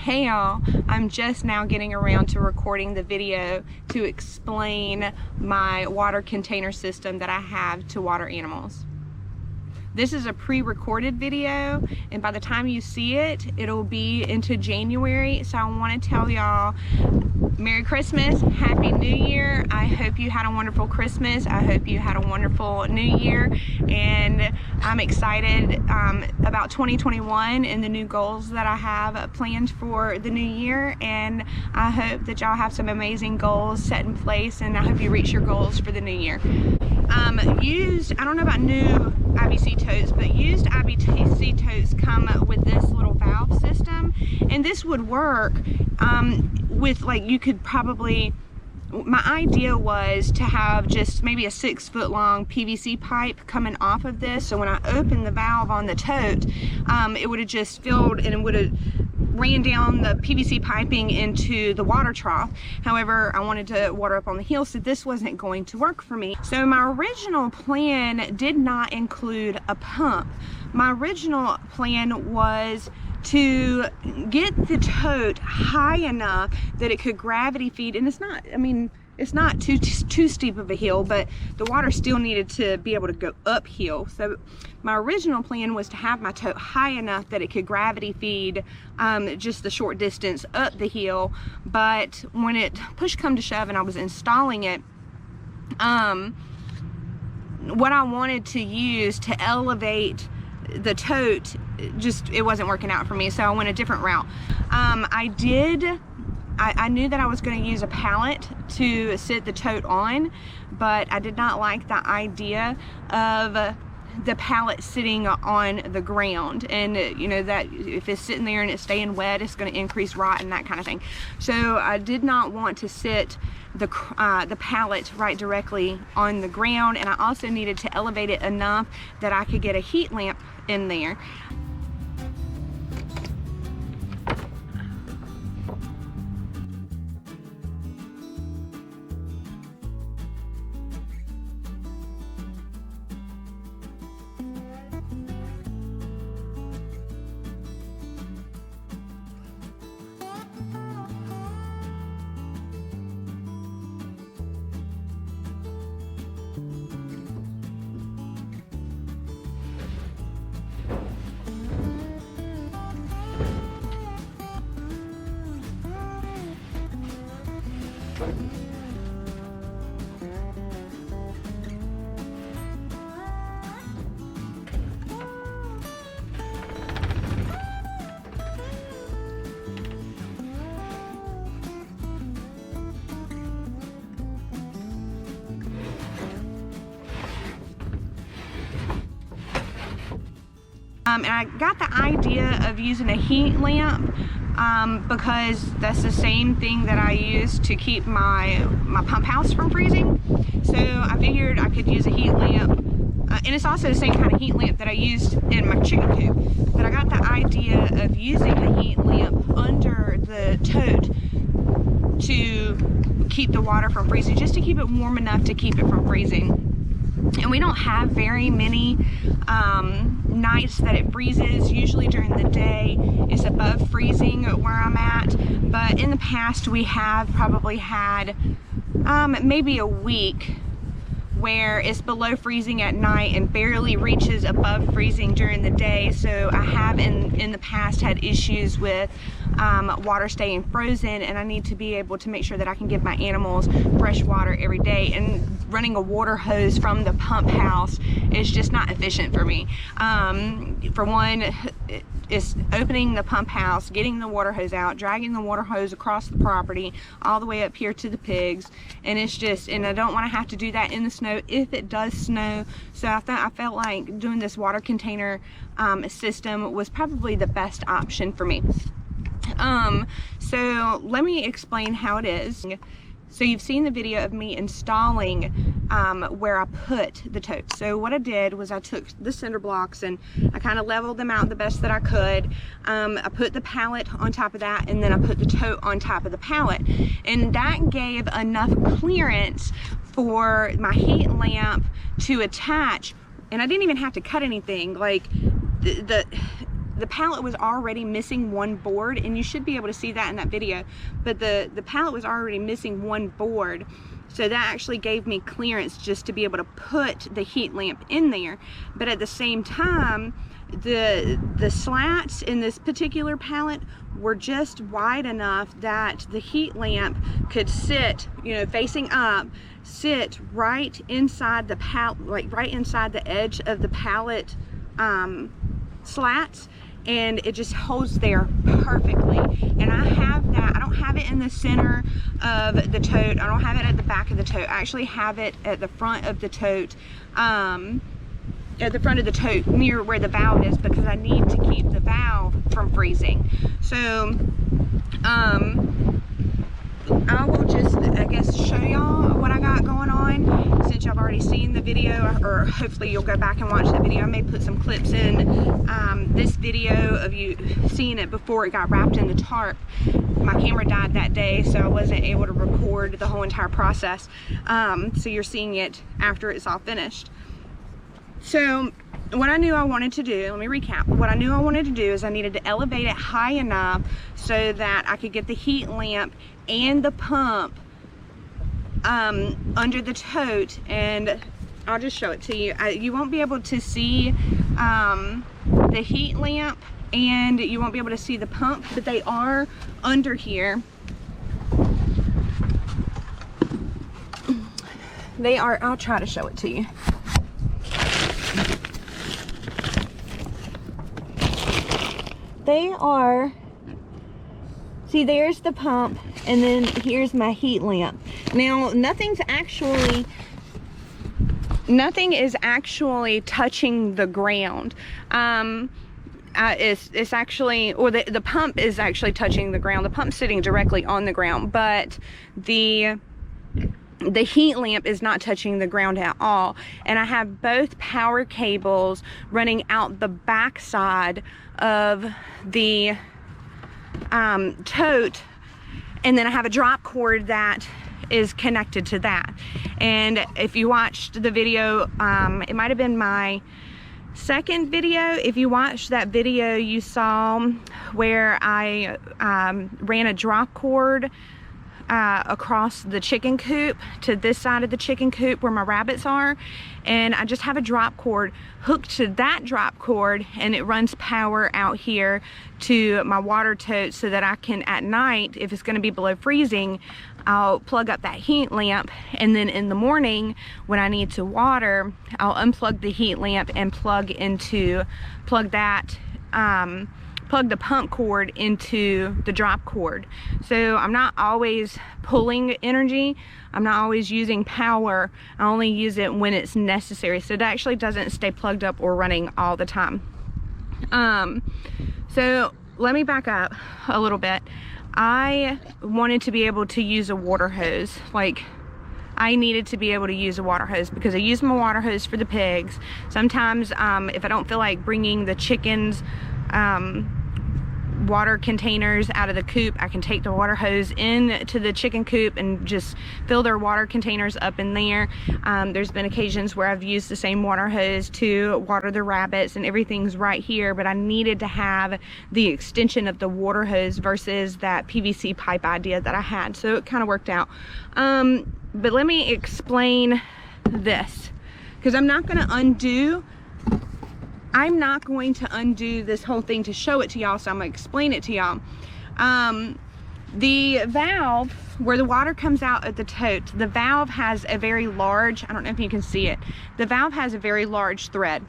Hey y'all, I'm just now getting around to recording the video to explain my water container system that I have to water animals. This is a pre-recorded video, and by the time you see it, it'll be into January. So I want to tell y'all Merry Christmas, Happy New Year. I hope you had a wonderful Christmas. I hope you had a wonderful New Year, and I'm excited about 2021 and the new goals that I have planned for the new year. And I hope that y'all have some amazing goals set in place, and I hope you reach your goals for the new year. I don't know about new IBC totes, but used IBC totes come with this little valve system, and this would work with, like, you could probably, my idea was to have just maybe a 6-foot long PVC pipe coming off of this, so when I opened the valve on the tote, it would have just filled and it would have ran down the PVC piping into the water trough. However, I wanted to water up on the hill, so this wasn't going to work for me. So my original plan did not include a pump. My original plan was to get the tote high enough that it could gravity feed, and it's not, I mean, it's not too steep of a hill, but the water still needed to be able to go uphill. So my original plan was to have my tote high enough that it could gravity feed just the short distance up the hill. But when it push come to shove and I was installing it, what I wanted to use to elevate the tote, it wasn't working out for me, so I went a different route. I knew that I was going to use a pallet to sit the tote on, but I did not like the idea of the pallet sitting on the ground, and you know that if it's sitting there and it's staying wet, it's going to increase rot and that kind of thing. So I did not want to sit the pallet right directly on the ground, and I also needed to elevate it enough that I could get a heat lamp in there. And I got the idea of using a heat lamp because that's the same thing that I use to keep my pump house from freezing. So I figured I could use a heat lamp, and it's also the same kind of heat lamp that I used in my chicken coop. But I got the idea of using the heat lamp under the tote to keep the water from freezing, just to keep it warm enough to keep it from freezing. And we don't have very many nights that it freezes. Usually during the day it's above freezing where I'm at, but in the past we have probably had maybe a week where it's below freezing at night and barely reaches above freezing during the day. So I have in the past had issues with water staying frozen, and I need to be able to make sure that I can give my animals fresh water every day, and running a water hose from the pump house is just not efficient for me. For one, it's opening the pump house, getting the water hose out, dragging the water hose across the property all the way up here to the pigs, and it's just, and I don't want to have to do that in the snow if it does snow. So I felt like doing this water container system was probably the best option for me. So let me explain how it is. So you've seen the video of me installing where I put the totes. So what I did was I took the cinder blocks and I kind of leveled them out the best that I could. I put the pallet on top of that, and then I put the tote on top of the pallet. And that gave enough clearance for my heat lamp to attach, and I didn't even have to cut anything. Like the pallet was already missing one board, and you should be able to see that in that video, but the pallet was already missing one board. So that actually gave me clearance just to be able to put the heat lamp in there. But at the same time, the slats in this particular pallet were just wide enough that the heat lamp could sit, you know, facing up, sit right inside the pallet, like right inside the edge of the pallet slats, and it just holds there perfectly. And I have that. I don't have it in the center of the tote. I don't have it at the back of the tote. I actually have it at the front of the tote, at the front of the tote near where the valve is, because I need to keep the valve from freezing. So I will just, I guess, show y'all what I got going on, since y'all have already seen the video, or hopefully you'll go back and watch the video. I may put some clips in this video of you seeing it before it got wrapped in the tarp. My camera died that day, so I wasn't able to record the whole entire process. So you're seeing it after it's all finished. So what I knew I wanted to do, let me recap. What I knew I wanted to do is I needed to elevate it high enough so that I could get the heat lamp and the pump under the tote, and I'll just show it to you. You won't be able to see the heat lamp, and you won't be able to see the pump, but they are under here. They are, I'll try to show it to you. They are, see, there's the pump, and then here's my heat lamp. Now, nothing is actually touching the ground. It's actually, or the pump is actually touching the ground. The pump's sitting directly on the ground, but the heat lamp is not touching the ground at all. And I have both power cables running out the back side of the tote, and then I have a drop cord that is connected to that. And if you watched the video, it might have been my second video. If you watched that video, you saw where I ran a drop cord across the chicken coop to this side of the chicken coop where my rabbits are, and I just have a drop cord hooked to that drop cord, and it runs power out here to my water tote, so that I can, at night, if it's going to be below freezing, I'll plug up that heat lamp, and then in the morning when I need to water, I'll unplug the heat lamp and plug the pump cord into the drop cord. So I'm not always pulling energy, I'm not always using power, I only use it when it's necessary. So it actually doesn't stay plugged up or running all the time. So let me back up a little bit. I wanted to be able to use a water hose. Like, I needed to be able to use a water hose because I use my water hose for the pigs. Sometimes if I don't feel like bringing the chickens water containers out of the coop, I can take the water hose into the chicken coop and just fill their water containers up in there. There's been occasions where I've used the same water hose to water the rabbits, and everything's right here, but I needed to have the extension of the water hose versus that PVC pipe idea that I had, so it kind of worked out. But let me explain this, because I'm not going to undo this whole thing to show it to y'all, so I'm going to explain it to y'all. The valve, where the water comes out of the tote, the valve has a very large, I don't know if you can see it, the valve has a very large thread.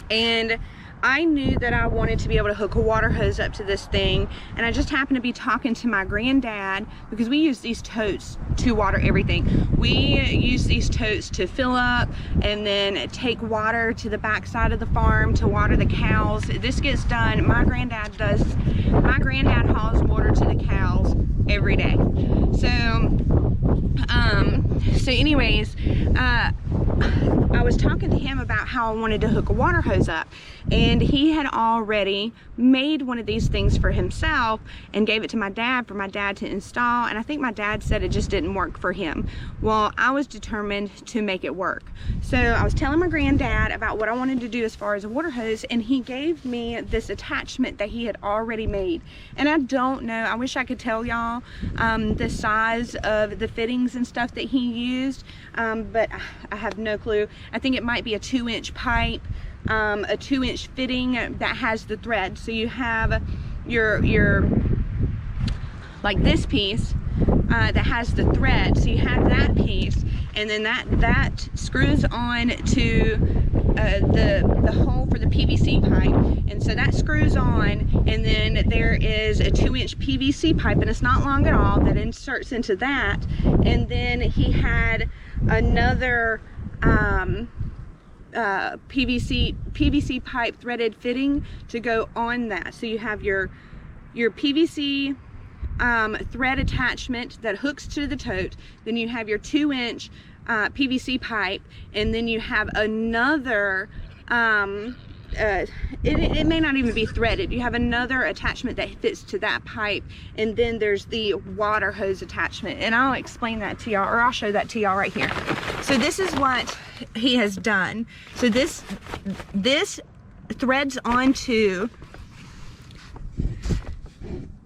And I knew that I wanted to be able to hook a water hose up to this thing, and I just happened to be talking to my granddad, because we use these totes to water everything. We use these totes to fill up and then take water to the back side of the farm to water the cows. This gets done, my granddad hauls water to the cows every day. So anyways, I was talking to him about how I wanted to hook a water hose up, and he had already made one of these things for himself and gave it to my dad for my dad to install, and I think my dad said it just didn't work for him. Well, I was determined to make it work. So I was telling my granddad about what I wanted to do as far as a water hose, and he gave me this attachment that he had already made. And I don't know, I wish I could tell y'all the size of the fittings and stuff that he used, but I have no clue. I think it might be a 2-inch pipe, a 2-inch fitting that has the thread. So you have your like this piece that has the thread. So you have that piece, and then that screws on to the hole for the PVC pipe, and so that screws on, and then there is a 2-inch PVC pipe, and it's not long at all, that inserts into that. And then he had another PVC pipe threaded fitting to go on that. So you have your PVC thread attachment that hooks to the tote, then you have your 2-inch PVC pipe, and then you have another it may not even be threaded, you have another attachment that fits to that pipe, and then there's the water hose attachment, and I'll explain that to y'all, or I'll show that to y'all right here. So this is what he has done. So this threads onto,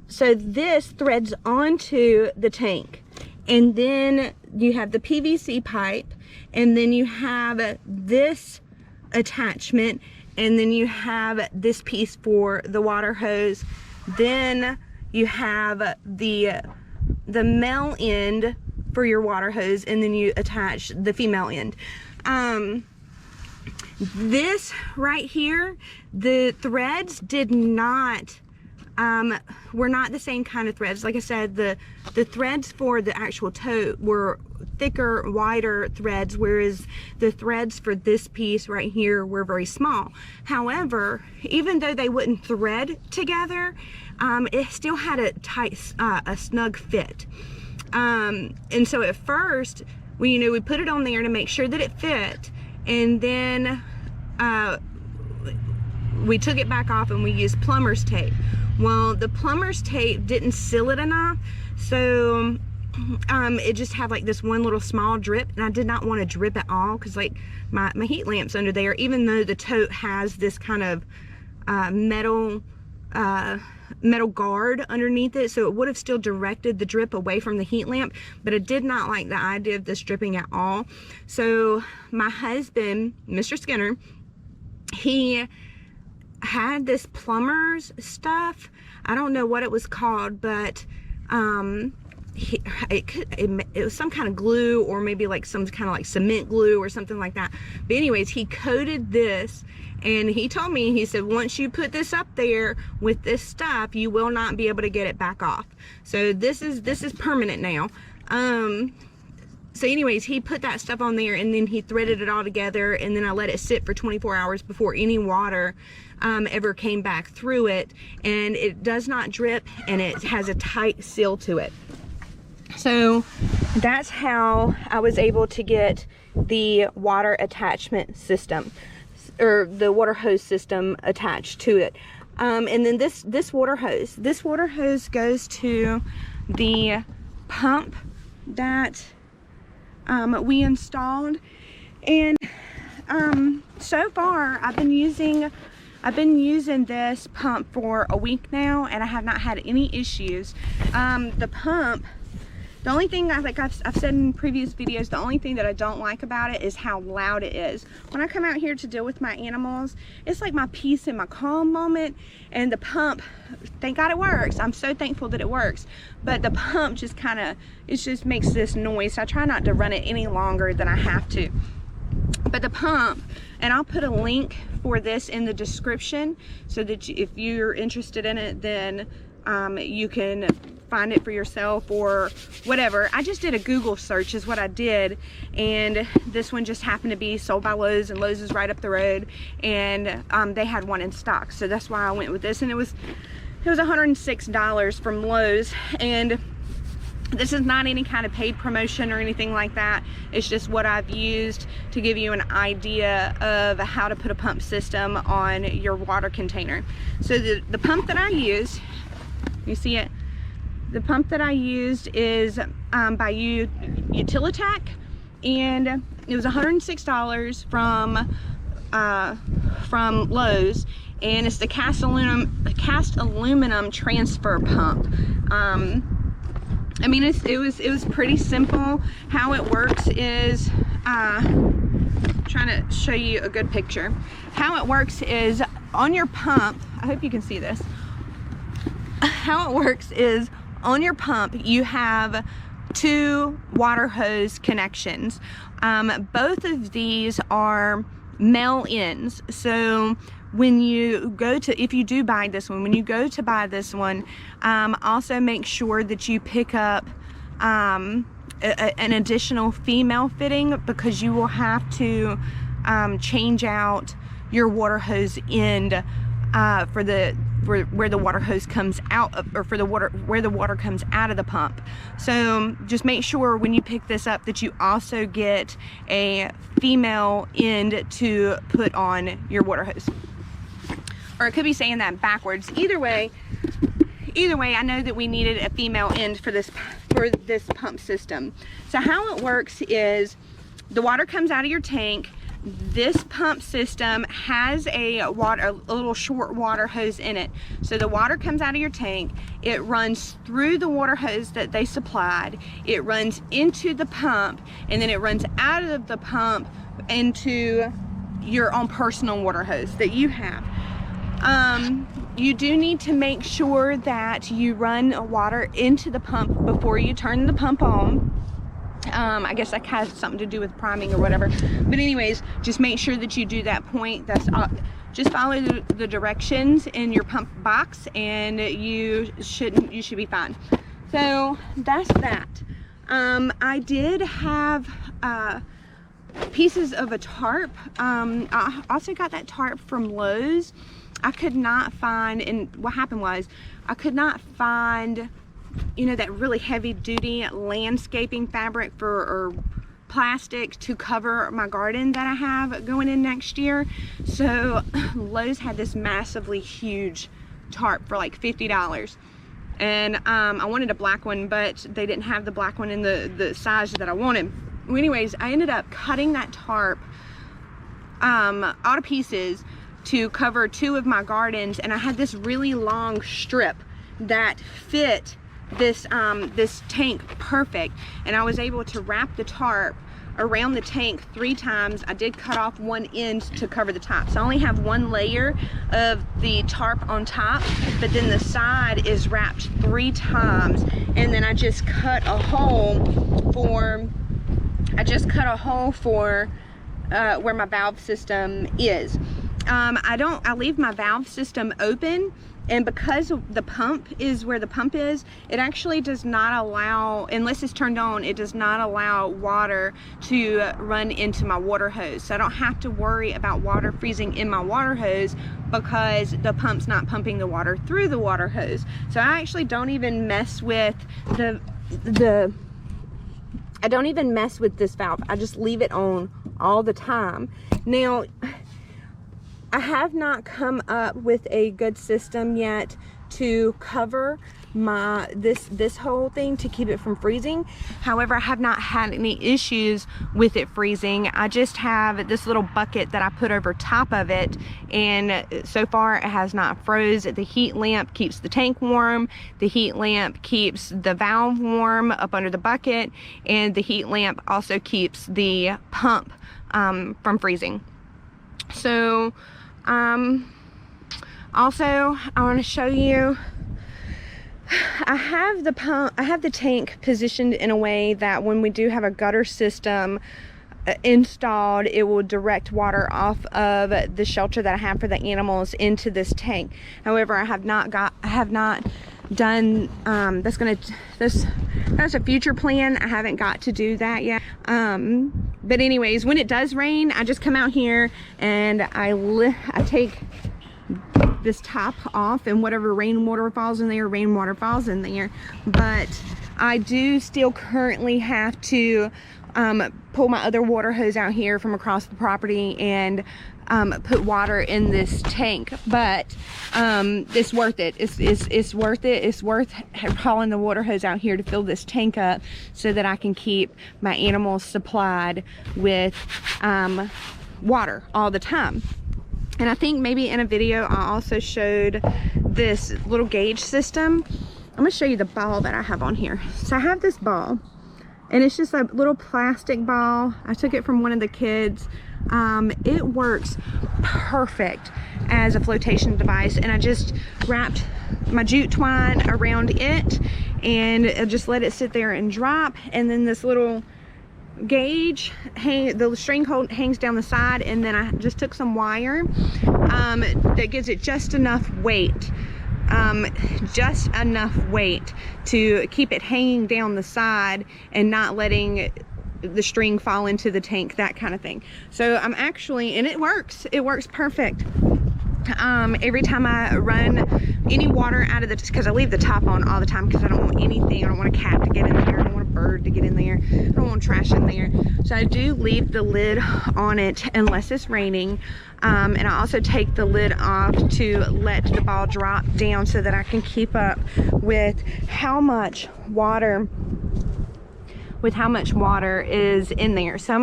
so this threads onto the tank, and then you have the PVC pipe, and then you have this attachment, and then you have this piece for the water hose. Then you have the male end for your water hose, and then you attach the female end. This right here, the threads did not were not the same kind of threads. Like I said, the threads for the actual tote were thicker, wider threads, whereas the threads for this piece right here were very small. However, even though they wouldn't thread together, it still had a tight, a snug fit. And so at first, we put it on there to make sure that it fit, and then we took it back off and we used plumber's tape. Well, the plumber's tape didn't seal it enough, so it just had like this one little small drip, and I did not want to drip at all, because like my heat lamp's under there, even though the tote has this kind of metal guard underneath it, so it would have still directed the drip away from the heat lamp, but I did not like the idea of this dripping at all. So my husband, Mr. Skinner, he had this plumber's stuff. I don't know what it was called, but it was some kind of glue, or maybe like some kind of like cement glue or something like that. But anyways, he coated this, and he told me, he said, once you put this up there with this stuff, you will not be able to get it back off. So this is permanent now. So anyways, he put that stuff on there, and then he threaded it all together, and then I let it sit for 24 hours before any water ever came back through it, and it does not drip, and it has a tight seal to it. So that's how I was able to get the water attachment system, or the water hose system, attached to it. And then this water hose goes to the pump that we installed. And so far I've been using this pump for a week now, and I have not had any issues. The pump, the only thing, like I've said in previous videos, the only thing that I don't like about it is how loud it is. When I come out here to deal with my animals, it's like my peace and my calm moment, and the pump, thank God it works. I'm so thankful that it works. But the pump just kind of, it just makes this noise. So I try not to run it any longer than I have to. But the pump, and I'll put a link for this in the description, so that if you're interested in it, then you can find it for yourself or whatever. I just did a Google search is what I did, and this one just happened to be sold by Lowe's, and Lowe's is right up the road, and they had one in stock, so that's why I went with this. And it was $106 from Lowe's. And This is not any kind of paid promotion or anything like that. It's just what I've used to give you an idea of how to put a pump system on your water container. So the pump that I used, you see it? The pump that I used is by Utilitech, and it was $106 from Lowe's, and it's the cast aluminum transfer pump. I mean, it was pretty simple. How it works is, trying to show you a good picture. How it works is on your pump, I hope you can see this. How it works is on your pump, you have 2 water hose connections. Both of these are male ends. So when you go to, if you do buy this one, when you go to buy this one, also make sure that you pick up an additional female fitting, because you will have to change out your water hose end where the water hose comes out of, or for the water where the water comes out of the pump. So just make sure when you pick this up that you also get a female end to put on your water hose. Or it could be saying that backwards. Either way, I know that we needed a female end for this pump system. So how it works is the water comes out of your tank. This pump system has a little short water hose in it. So the water comes out of your tank, it runs through the water hose that they supplied, it runs into the pump, and then it runs out of the pump into your own personal water hose that you have. You do need to make sure that you run water into the pump before you turn the pump on. I guess that has something to do with priming or whatever, but anyways, just make sure that you do that point. That's just follow the directions in your pump box, and you should be fine. So that's that. I did have pieces of a tarp. I also got that tarp from Lowe's. I could not find, and what happened was I could not find, you know, that really heavy duty landscaping fabric or plastic to cover my garden that I have going in next year. So Lowe's had this massively huge tarp for like $50, and I wanted a black one, but they didn't have the black one in the size that I wanted. Well, anyways, I ended up cutting that tarp out of pieces to cover 2 of my gardens, and I had this really long strip that fit this this tank perfect, and I was able to wrap the tarp around the tank 3 times. I did cut off one end to cover the top, so I only have 1 layer of the tarp on top, but then the side is wrapped 3 times, and then I just cut a hole for where my valve system is. I leave my valve system open, and because the pump is where the pump is, it actually does not allow, unless it's turned on, it does not allow water to run into my water hose. So I don't have to worry about water freezing in my water hose because the pump's not pumping the water through the water hose. So I actually don't even mess with I don't even mess with this valve. I just leave it on all the time. Now, I have not come up with a good system yet to cover this whole thing to keep it from freezing. However, I have not had any issues with it freezing. I just have this little bucket that I put over top of it, and so far it has not froze. The heat lamp keeps the tank warm, the heat lamp keeps the valve warm up under the bucket, and the heat lamp also keeps the pump from freezing. So also I want to show you, I have the tank positioned in a way that when we do have a gutter system installed, it will direct water off of the shelter that I have for the animals into this tank. However, I have not done that's a future plan. I haven't got to do that yet. But anyways, when it does rain, I just come out here and I take this top off, and whatever rainwater falls in there, rainwater falls in there. But I do still currently have to pull my other water hose out here from across the property and put water in this tank. But it's worth it. It's worth it. It's worth hauling the water hose out here to fill this tank up so that I can keep my animals supplied with water all the time. And I think maybe in a video I also showed this little gauge system. I'm gonna show you the ball that I have on here. So I have this ball, and it's just a little plastic ball. I took it from one of the kids. It works perfect as a flotation device, and I just wrapped my jute twine around it and just let it sit there and drop. And then this little gauge, the string hangs down the side, and then I just took some wire that gives it just enough weight to keep it hanging down the side and not letting the string fall into the tank, that kind of thing. So I'm actually, and it works perfect. Every time I run any water out of the, because I leave the top on all the time because I don't want anything, I don't want a cat to get in there, I don't want a bird to get in there, I don't want trash in there. So I do leave the lid on it unless it's raining. And I also take the lid off to let the ball drop down so that I can keep up with how much water is in there. So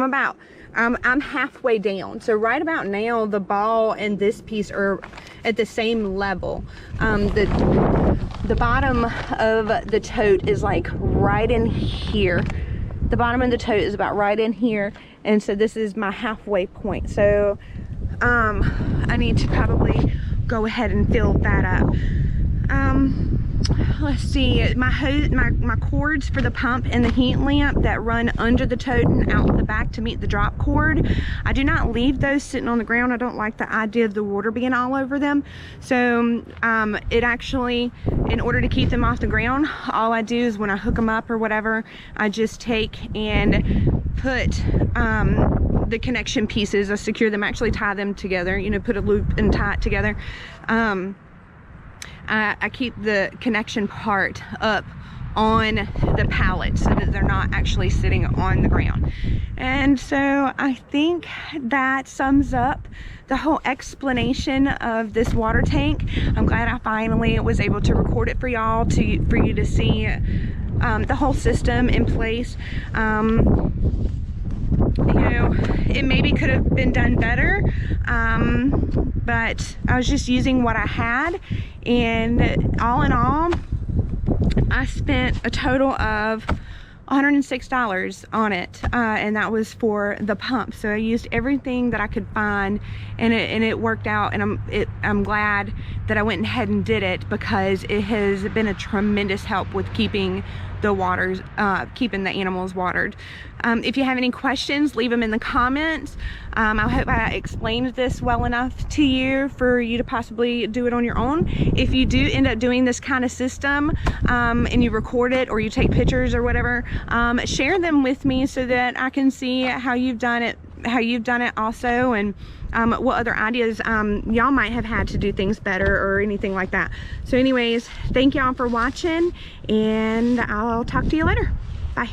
I'm halfway down. So right about now, the ball and this piece are at the same level. The bottom of the tote is like right in here. The bottom of the tote is about right in here. And so this is my halfway point. So I need to probably go ahead and fill that up. Let's see, my cords for the pump and the heat lamp that run under the tote and out the back to meet the drop cord, I do not leave those sitting on the ground. I don't like the idea of the water being all over them. So it actually, in order to keep them off the ground, all I do is when I hook them up or whatever, I just take and put the connection pieces, I secure them, actually tie them together, you know, put a loop and tie it together. I keep the connection part up on the pallet so that they're not actually sitting on the ground. And so I think that sums up the whole explanation of this water tank. I'm glad I finally was able to record it for y'all, for you to see the whole system in place. You know, it maybe could have been done better, but I was just using what I had, and all in all, I spent a total of $106 on it, and that was for the pump. So I used everything that I could find, and it worked out, and I'm glad that I went ahead and did it, because it has been a tremendous help with keeping the animals watered. If you have any questions, leave them in the comments. I hope I explained this well enough to you for you to possibly do it on your own. If you do end up doing this kind of system and you record it or you take pictures or whatever, share them with me so that I can see how you've done it also, and what other ideas y'all might have had to do things better or anything like that. So anyways, thank y'all for watching, and I'll talk to you later. Bye.